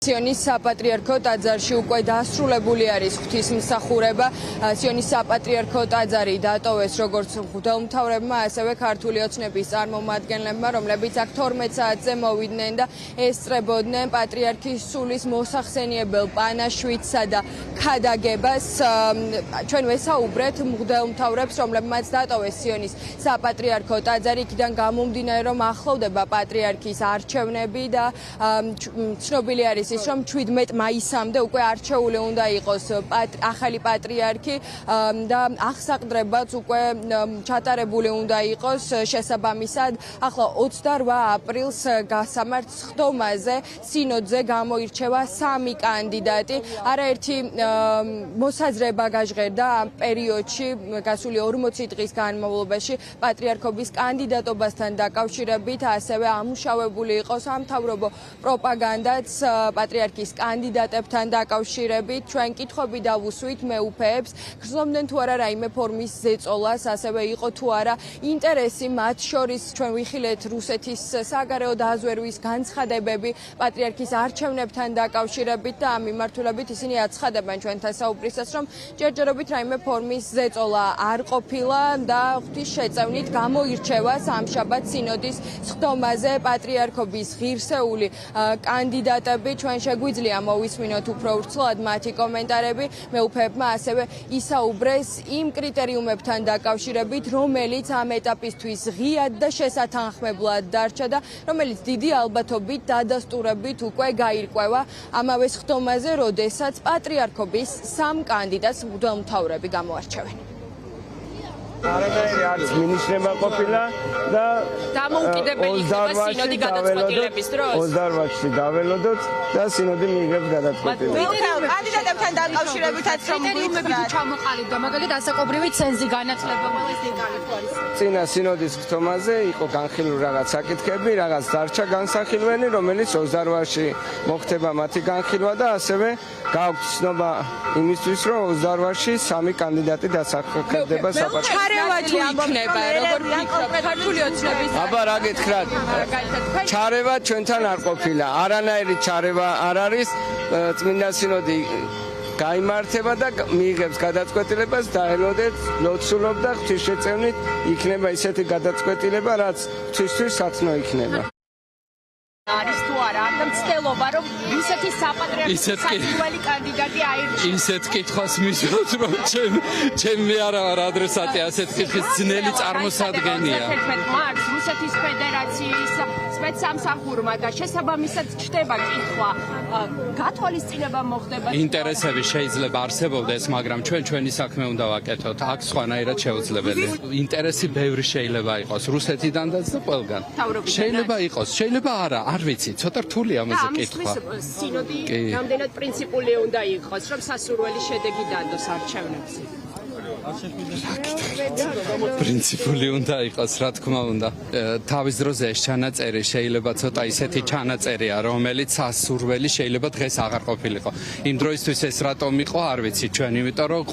სიონის საპატრიარქო ტაძარში უკვე დასრულებული არის ღვთისმსახურება. სიონის საპატრიარქო ტაძარი დატოვეს როგორც მღვდელმთავრებმა, ასევე ქართული ოცნების წარმომადგენლებმა, რომლებიც აქ 12 საათზე მოვიდნენ და ესწრებოდნენ პატრიარქის სულის მოსახსენიებელ პანაშვიდსა და ქადაგებას. ჩვენ ვესაუბრეთ მღვდელმთავრებს, რომლებმაც დატოვეს სიონის საპატრიარქო ტაძარი, იქიდან გამომდინარე, რომ ახლოვდება პატრიარქის არჩევნები და ცნობილი არის ის, რომ 17 მაისამდე უკვე არჩეული უნდა იყოს ახალი პატრიარქი და აღსაყდრებაც უკვე ჩატარებული უნდა იყოს. შესაბამისად, ახლა 28 აპრილს გასამართ სხდომაზე სინოდზე გამოირჩევა 3 კანდიდატი. არაერთი მოსაზრება გაჟღერდა ამ პერიოდში, გასული 40 დღის განმავლობაში პატრიარქობის კანდიდატობასთან დაკავშირებით, ასევე ამუშავებული იყო სამთავრობო პროპაგანდაც პატრიარქის კანდიდატებთან დაკავშირებით. ჩვენ კითხვები დავუსვით მეუფეებს, გრძნობდნენ თუ არა რაიმე ფორმის ზეწოლას, ასევე იყო თუ არა ინტერესი მათ შორის. ჩვენ ვიხილეთ რუსეთის საგარეო დაზვერვის განცხადებები პატრიარქის არჩევნებთან დაკავშირებით და ამ მიმართულებით ისინი აცხადებენ ჩვენთან საუბრისას, რომ ჯერჯერობით რაიმე ფორმის ზეწოლა არ ყოფილა და ღვთის შეწევნით გამოირჩევა სამშაბათ სინოდის სხდომაზე პატრიარქობის ღირსეული კანდიდატები. ჩვენ შეგვიძლია მოვისმინოთ უფრო ვრცლად მათი კომენტარები. მეუფეებმა ასევე ისაუბრეს იმ კრიტერიუმებთან დაკავშირებით, რომელიც ამ ეტაპისთვის ღიად და შესათანხმებლად დარჩა და რომელიც დიდი ალბათობით დადასტურებით უკვე გაირკვევა ამავე სხდომაზე, როდესაც პატრიარქობის 3 კანდიდატს მღვდელმთავრები გამოარჩევენ. არანაირი არც მინიშნება ყოფილა და დამოუკიდებელი იქნება სინოდი გადაწყვეტილების დროს. 28-ში დაველოდოთ და სინოდი მიიღებს გადაწყვეტილებას. კანდიდატებთან დაკავშირებითაც რომ კრიტერიუმები თუ ჩამოყალიბდა, მაგალითად ასაკობრივი ცენზი განათლება ეს ეკალიფო არის. წინა სინოდის სხდომაზე იყო განხილული რაღაც საკითხები, რაღაც დარჩა განსახილველი, რომელიც 28-ში მოხდება მათი განხილვა და ასევე გააქვთ ცნობა იმისთვის, რომ 28-ში 3 კანდიდატი დასახელდება საპატრიარქოს. ჩარევა თუ იქნება, როგორ ვფიქრობთ, ქართული ოცნების აბა რა გითხრათ? ჩარევა ჩვენთან არ ყოფილა. არანაირი ჩარევა არ არის. წმინდა სინოდი გაიმართება და მიიღებს გადაწყვეტილებას, დაელოდეთ, ლოცულობ და ღვთისშეწევნით იქნება ისეთი გადაწყვეტილება, რაც ღვთისთვის სათნო იქნება. არის თუ არა და მცდელობა რომ რუსეთის საპატრიარქოს პირველი კანდიდატი აირჩიოს. ისეთ კითხვას მისვოთ, რომ ჩემი არა ვარ ადრესატი ასეთ კითხვის ძნელი წარმოსადგენია. 11 მარტს რუსეთის ფედერაციის სპეცსამსახურმა და შესაბამისად ჩდება კითხვა გათვალისწინება მოხდება. ინტერესები შეიძლება არსებობდეს, მაგრამ ჩვენი საქმე უნდა ვაკეთოთ. აქ სხვანაირად შეუძლებელი. ინტერესი ბევრი შეიძლება იყოს რუსეთიდანაც და ყველგან. შეიძლება იყოს, შეიძლება არა, არ ვიცი, ცოტა რთულია ამაზე კითხვა. სინოდი რამდენად პრინციპული უნდა იყოს, რომ სასურველი შედეგი დადოს არჩევნებზე. პრინციპული უნდა იყოს, რა თქმა უნდა. თავის დროზე ეს ჩანაწერი შეიძლება ცოტა ისეთი ჩანაწერია, რომელიც სასურველი შეიძლება დღეს აღარ ყოფილიყო. იმ დროისთვის ეს რატომ იყო, არ ვიცი ჩვენ, იმიტომ რომ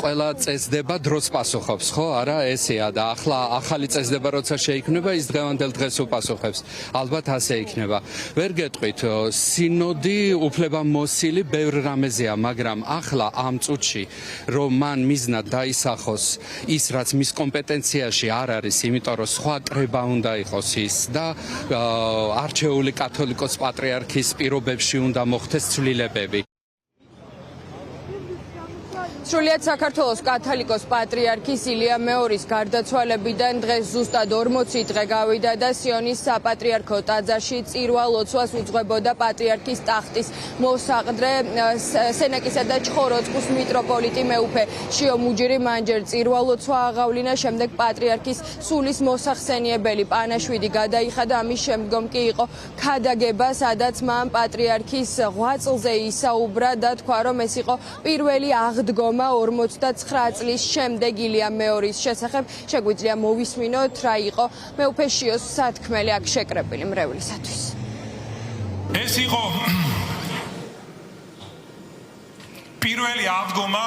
ყველა წესდება დროს პასუხობს, ხო? არა, ესეა და ახლა ახალი წესდება როცა შეიქმნება, ის დღევანდელ დღეს უპასუხებს. ალბათ ასე იქნება. ვერ გეტყვით, სინოდი უფლებამოსილი ბევრ რამეზეა, მაგრამ ახლა ამ წუთში რომ მან მიზნად დაისახოს ის, რაც მის კომპეტენციაში არ არის, იმიტომ რომ სხვა კრება უნდა იყოს ის და არჩეული კათოლიკოს პატრიარქის პირობებში უნდა მოხდეს ცვლილებები. სრულიად საქართველოს კათოლიკოს პატრიარქის ილია მეორის გარდაცვალებიდან დღეს ზუსტად 40 დღე გავიდა და სიონის საპატრიარქო ტაძარში წირვა-ლოცვას უძღვებოდა პატრიარქის ტახტის მოსაყდრე სენაკისა და ჩხოროწყუს მიტროპოლიტი მეუფე შიო მუჯირი. მან ჯერ წირვა-ლოცვა აღავლინა, შემდეგ პატრიარქის სულის მოსახსენიებელი პანაშვიდი გადაიხადა, ამის შემდგომ კი იყო ქადაგება, სადაც მან პატრიარქის ღვაწლზე ისაუბრა და თქვა, რომ ეს იყო პირველი აღდგომა 49 წლის შემდეგ ილია მეორის შესახებ. შეგვიძლია მოვისმინოთ რა იყო მეუფე შიოს სათქმელი აქ შეკრებილი მრევლისათვის. ეს იყო პირველი აღდგომა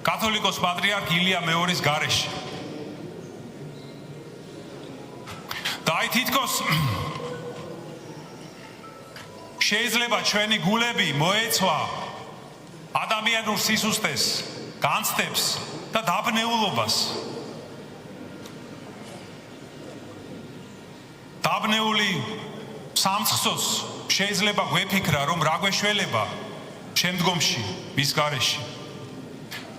კათოლიკოს პატრიარქ ილია მეორის გარეშე. და აი თითქოს შეიძლება ჩვენი გულები მოეცვა ადამიანურ სისუსტეს, განცდებს და დაბნეულობას. დაბნეული სამცხსოს შეიძლება გვეფიქრა, რომ რა გვეშველება შემდგომში მის გარეშე.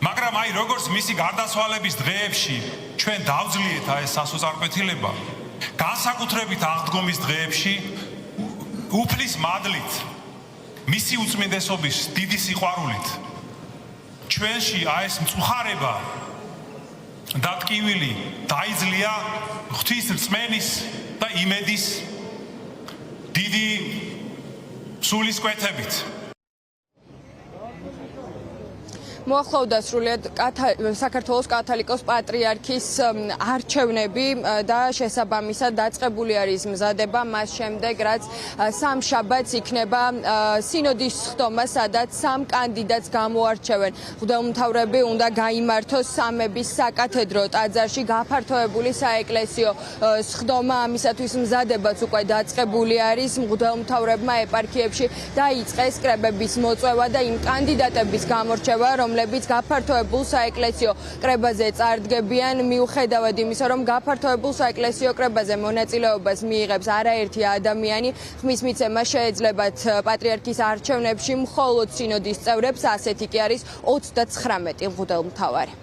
მაგრამ აი როგორც მისი გარდაცვალების დღეებში ჩვენ დავძლიეთ აი ეს სასოწარკვეთილება, განსაკუთრებით აღდგომის დღეებში უფლის მადლით, მისი უწმინდესობის დიდი სიყვარულით ჩვენში აი ეს მწუხარება და ტკივილი დაიძლია ღვთის რწმენის და იმედის დიდი სულისკვეთებით. მოახლოვდა სრულიად საქართველოს კათოლიკოს პატრიარქის არჩევნები და შესაბამისად დაწყებული არის მზადება მას შემდეგ, რაც სამშაბათს იქნება სინოდის ხდომა, სადაც სამ კანდიდატს გამოარჩევენ. მღვდელმთავრები უნდა გაიმართოს სამების საკათედრო ტაძარში გაფართოებული საეკლესიო ხდომა, ამისათვის მზადებაც უკვე დაწყებული არის. მღვდელმთავრებმა ეპარქიებში დაიწყეს კრებების მოწვევა და იმ კანდიდატების გამორჩევა, რომლებიც გაფართოებულ საეკლესიო კრებაზე წარდგებიან, მიუხედავად იმისა, რომ გაფართოებულ საეკლესიო კრებაზე მონაწილეობას მიიღებს არაერთი ადამიანი, ხმის მიცემა შეეძლებათ პატრიარქის არჩევნებში მხოლოდ სინოდის წევრებს, ასეთი კი არის 39 მღვდელმთავარი.